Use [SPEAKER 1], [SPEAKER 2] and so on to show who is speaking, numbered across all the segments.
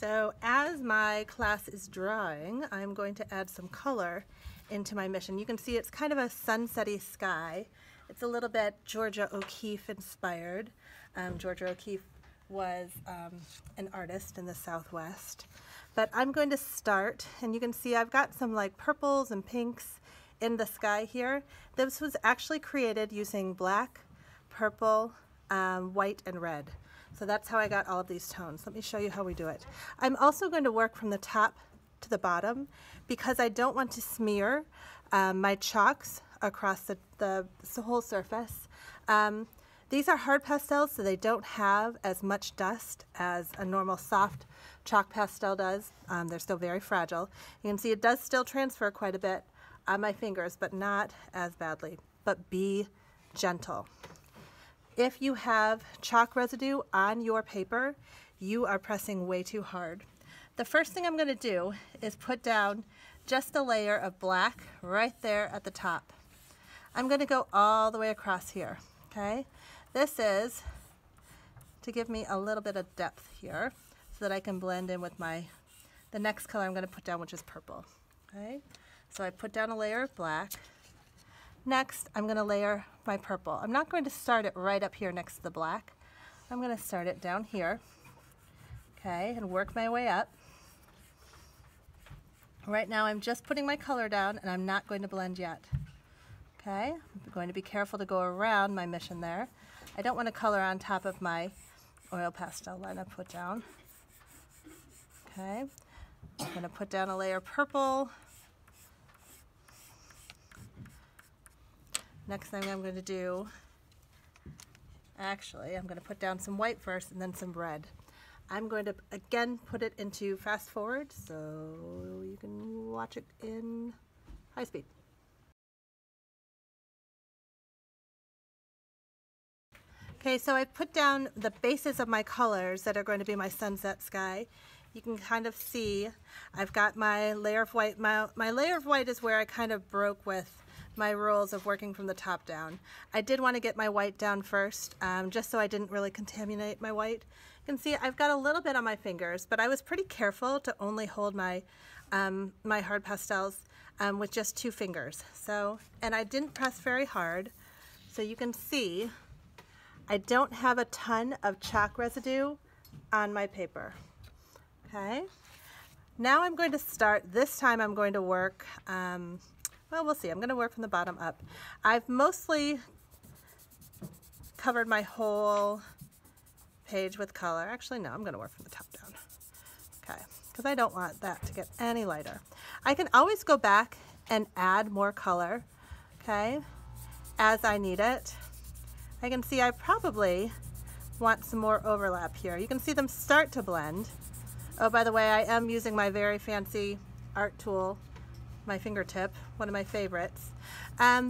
[SPEAKER 1] So as my class is drawing, I'm going to add some color into my mission. You can see it's kind of a sunsetty sky. It's a little bit Georgia O'Keeffe inspired. Georgia O'Keeffe was an artist in the Southwest. But I'm going to start, and you can see I've got some like purples and pinks in the sky here. This was actually created using black, purple, white, and red. So that's how I got all of these tones. Let me show you how we do it. I'm also going to work from the top to the bottom because I don't want to smear my chalks across the whole surface. These are hard pastels, so they don't have as much dust as a normal soft chalk pastel does. They're still very fragile. You can see it does still transfer quite a bit on my fingers, but not as badly. But be gentle. If you have chalk residue on your paper, you are pressing way too hard. The first thing I'm going to do is put down just a layer of black right there at the top. I'm going to go all the way across here, okay? This is to give me a little bit of depth here so that I can blend in with the next color I'm going to put down, which is purple, okay? So I put down a layer of black. Next, I'm going to layer my purple. I'm not going to start it right up here next to the black. I'm going to start it down here, okay, and work my way up. Right now, I'm just putting my color down, and I'm not going to blend yet, okay? I'm going to be careful to go around my mission there. I don't want to color on top of my oil pastel line I put down, okay? I'm going to put down a layer of purple. Next thing I'm going to do, actually, I'm going to put down some white first and then some red. I'm going to, again, put it into fast forward so you can watch it in high speed. Okay, so I've put down the bases of my colors that are going to be my sunset sky. You can kind of see I've got my layer of white. My layer of white is where I kind of broke with my rules of working from the top down. I did want to get my white down first, just so I didn't really contaminate my white. You can see I've got a little bit on my fingers, but I was pretty careful to only hold my my hard pastels with just 2 fingers. So, and I didn't press very hard, so you can see I don't have a ton of chalk residue on my paper. Okay. Now I'm going to start. This time I'm going to work. Well, we'll see. I'm going to work from the bottom up. I've mostly covered my whole page with color. Actually, no, I'm going to work from the top down. Okay, because I don't want that to get any lighter. I can always go back and add more color, okay, as I need it. I can see I probably want some more overlap here. You can see them start to blend. Oh, by the way, I am using my very fancy art tool, my fingertip, one of my favorites.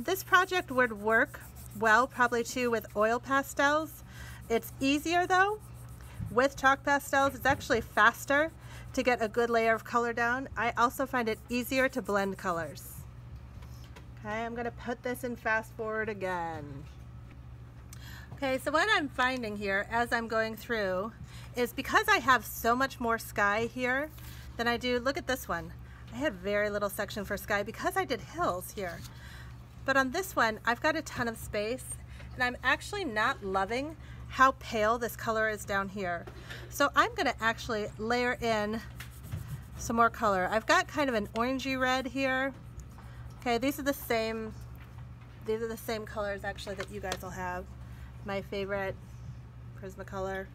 [SPEAKER 1] This project would work well probably too with oil pastels. It's easier though with chalk pastels. It's actually faster to get a good layer of color down. I also find it easier to blend colors. Okay, I'm gonna put this in fast forward again. Okay, so what I'm finding here as I'm going through is because I have so much more sky here than I do, look at this one. I had very little section for sky because I did hills here. But on this one, I've got a ton of space, and I'm actually not loving how pale this color is down here. So I'm gonna actually layer in some more color. I've got kind of an orangey red here. Okay, these are the same colors actually that you guys will have. My favorite Prismacolor,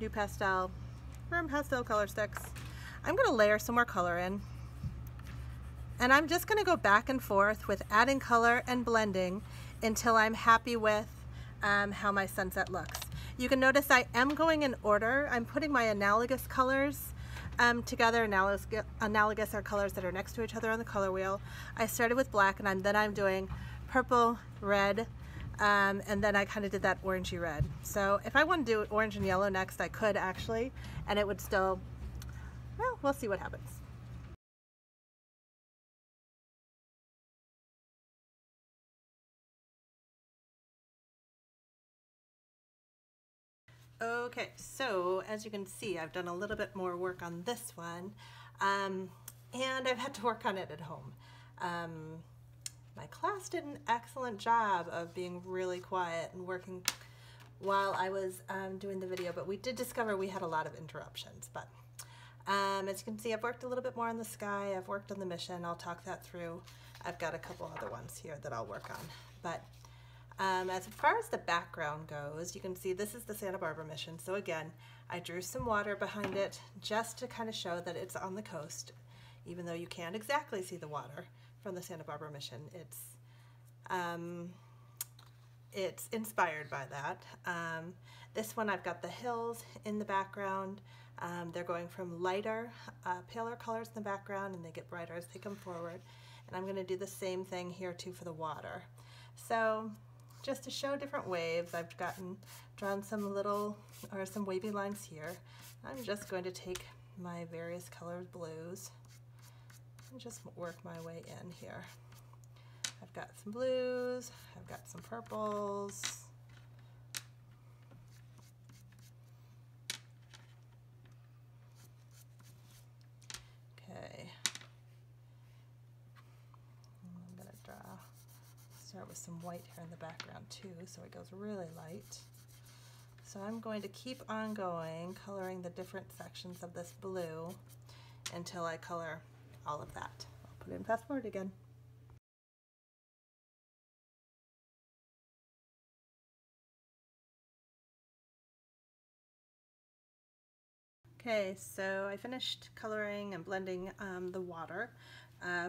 [SPEAKER 1] NuPastel, Firm Pastel color sticks. I'm gonna layer some more color in. And I'm just going to go back and forth with adding color and blending until I'm happy with how my sunset looks. You can notice I am going in order. I'm putting my analogous colors together. Analogous are colors that are next to each other on the color wheel. I started with black, and then I'm doing purple, red, and then I kind of did that orangey red. So if I want to do orange and yellow next, I could actually, and it would still, well, we'll see what happens. Okay, so as you can see, I've done a little bit more work on this one, and I've had to work on it at home. My class did an excellent job of being really quiet and working while I was doing the video, but we did discover we had a lot of interruptions. But as you can see, I've worked a little bit more on the sky, I've worked on the mission, I'll talk that through. I've got a couple other ones here that I'll work on. But as far as the background goes, you can see this is the Santa Barbara mission. So again, I drew some water behind it just to kind of show that it's on the coast, even though you can't exactly see the water from the Santa Barbara mission. It's inspired by that. This one I've got the hills in the background. They're going from lighter, paler colors in the background, and they get brighter as they come forward. And I'm going to do the same thing here too for the water. So just to show different waves, I've drawn some some wavy lines here. I'm just going to take my various colored blues and just work my way in here. I've got some blues, I've got some purples. Okay. I'm going to start with some white here in the background too, so it goes really light. So I'm going to keep on going, coloring the different sections of this blue until I color all of that. I'll put it in fast forward again. Okay, so I finished coloring and blending the water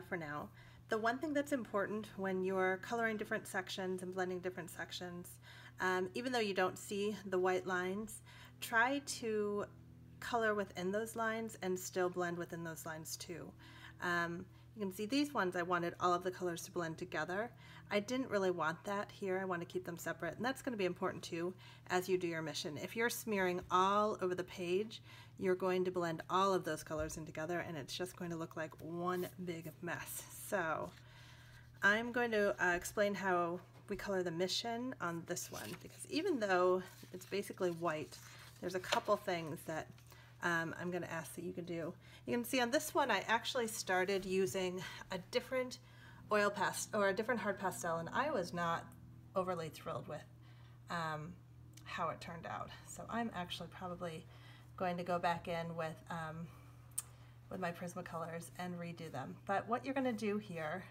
[SPEAKER 1] for now. The one thing that's important when you're coloring different sections and blending different sections, even though you don't see the white lines, try to color within those lines and still blend within those lines too. You can see these ones I wanted all of the colors to blend together. I didn't really want that here. I want to keep them separate, and that's going to be important too as you do your mission. If you're smearing all over the page, you're going to blend all of those colors in together, and it's just going to look like one big mess. So I'm going to explain how we color the mission on this one, because even though it's basically white, there's a couple things that I'm going to ask that you can do. You can see on this one I actually started using a different oil pastel or a different hard pastel, and I was not overly thrilled with how it turned out. So I'm actually probably going to go back in with my Prismacolors and redo them. But what you're going to do here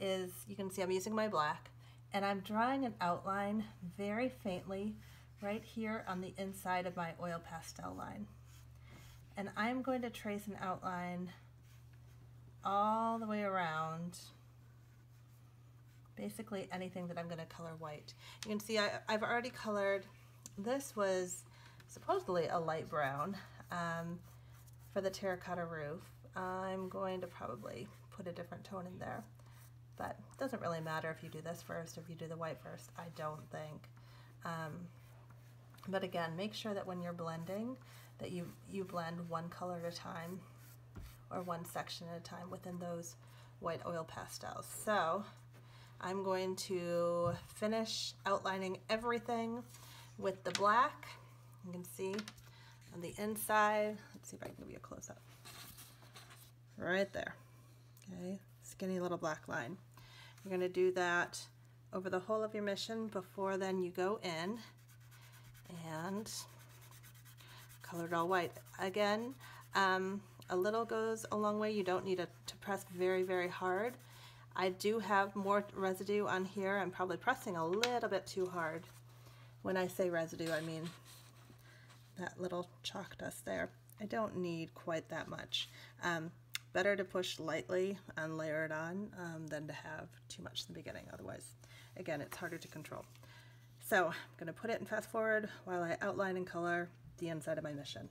[SPEAKER 1] is, you can see I'm using my black, and I'm drawing an outline very faintly right here on the inside of my oil pastel line. And I'm going to trace an outline all the way around basically anything that I'm going to color white. You can see I've already colored, this was supposedly a light brown for the terracotta roof. I'm going to probably put a different tone in there, but it doesn't really matter if you do this first or if you do the white first, I don't think. But again, make sure that when you're blending that you blend one color at a time or one section at a time within those white oil pastels. So I'm going to finish outlining everything with the black. You can see on the inside, let's see if I can give you a close-up. Right there, okay, skinny little black line. You're going to do that over the whole of your mission. Before then you go in and color it all white. Again, a little goes a long way. You don't need to press very, very hard. I do have more residue on here. I'm probably pressing a little bit too hard. When I say residue, I mean that little chalk dust there. I don't need quite that much. Better to push lightly and layer it on than to have too much in the beginning. Otherwise, again, it's harder to control. So I'm going to put it in fast forward while I outline and color the inside of my mission.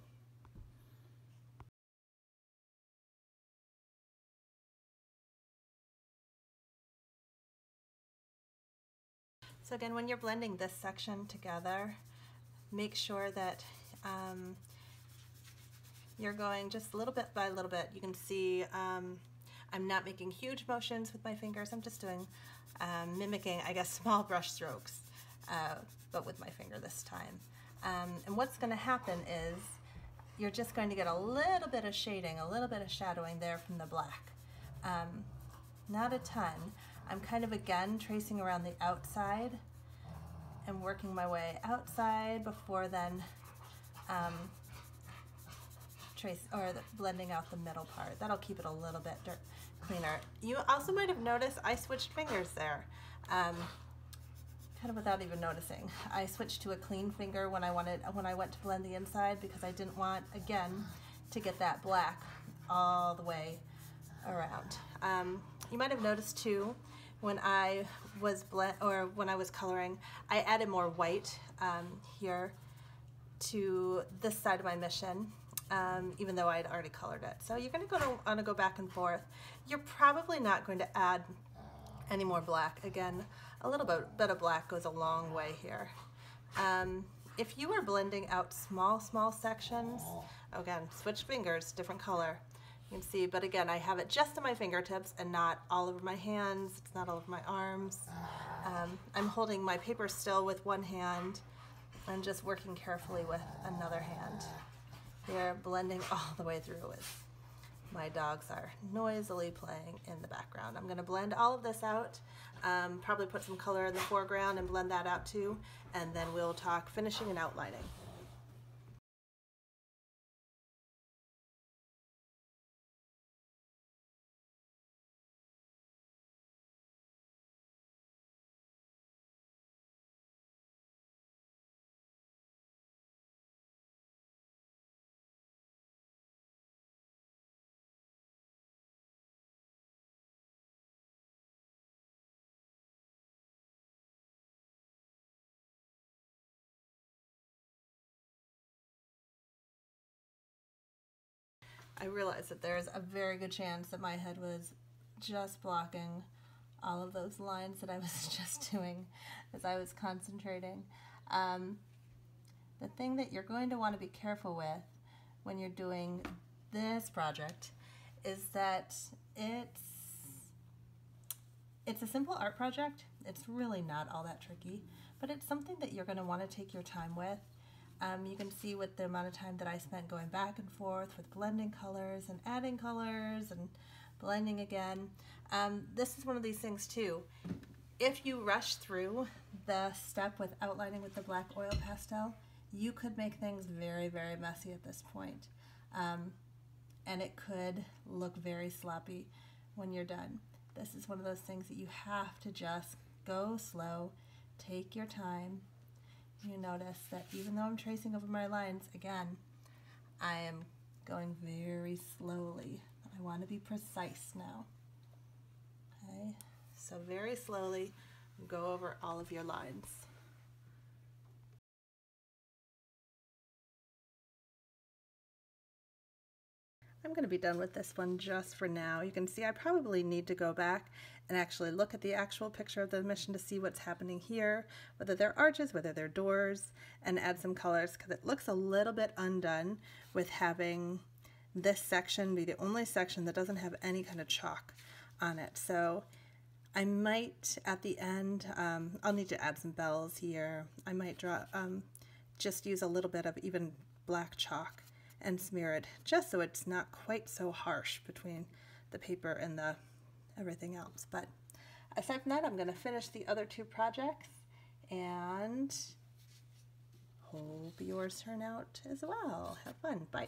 [SPEAKER 1] So again, when you're blending this section together, make sure that you're going just a little bit by little bit. You can see I'm not making huge motions with my fingers. I'm just doing, mimicking, I guess, small brush strokes, but with my finger this time. And what's going to happen is you're just going to get a little bit of shading, a little bit of shadowing there from the black. Not a ton. I'm kind of again tracing around the outside and working my way outside before then blending out the middle part. That'll keep it a little bit cleaner. You also might have noticed I switched fingers there, kind of without even noticing. I switched to a clean finger when I went to blend the inside because I didn't want, again, to get that black all the way around. You might have noticed too, when I was coloring, I added more white here to this side of my mission, even though I had already colored it. So you're going to want to go back and forth. You're probably not going to add any more black. Again, a little bit of black goes a long way here. If you are blending out small sections, again, switch fingers, different color. You can see, but again, I have it just on my fingertips and not all over my hands. It's not all over my arms. I'm holding my paper still with one hand and just working carefully with another hand. Here, blending all the way through as my dogs are noisily playing in the background. I'm going to blend all of this out, probably put some color in the foreground and blend that out too, and then we'll talk finishing and outlining. I realized that there's a very good chance that my head was just blocking all of those lines that I was just doing as I was concentrating. The thing that you're going to want to be careful with when you're doing this project is that it's a simple art project. It's really not all that tricky, but it's something that you're going to want to take your time with. You can see with the amount of time that I spent going back and forth with blending colors and adding colors and blending again. This is one of these things too. If you rush through the step with outlining with the black oil pastel, you could make things very, very messy at this point. And it could look very sloppy when you're done. This is one of those things that you have to just go slow, take your time. You notice that even though I'm tracing over my lines, again, I am going very slowly. I want to be precise now. Okay, so very slowly go over all of your lines. I'm going to be done with this one just for now. You can see I probably need to go back and actually look at the actual picture of the mission to see what's happening here, whether they're arches, whether they're doors, and add some colors because it looks a little bit undone with having this section be the only section that doesn't have any kind of chalk on it. So I might at the end, I'll need to add some bells here. I might draw, just use a little bit of even black chalk and smear it just so it's not quite so harsh between the paper and the everything else. But aside from that, I'm going to finish the other two projects and hope yours turn out as well. Have fun. Bye.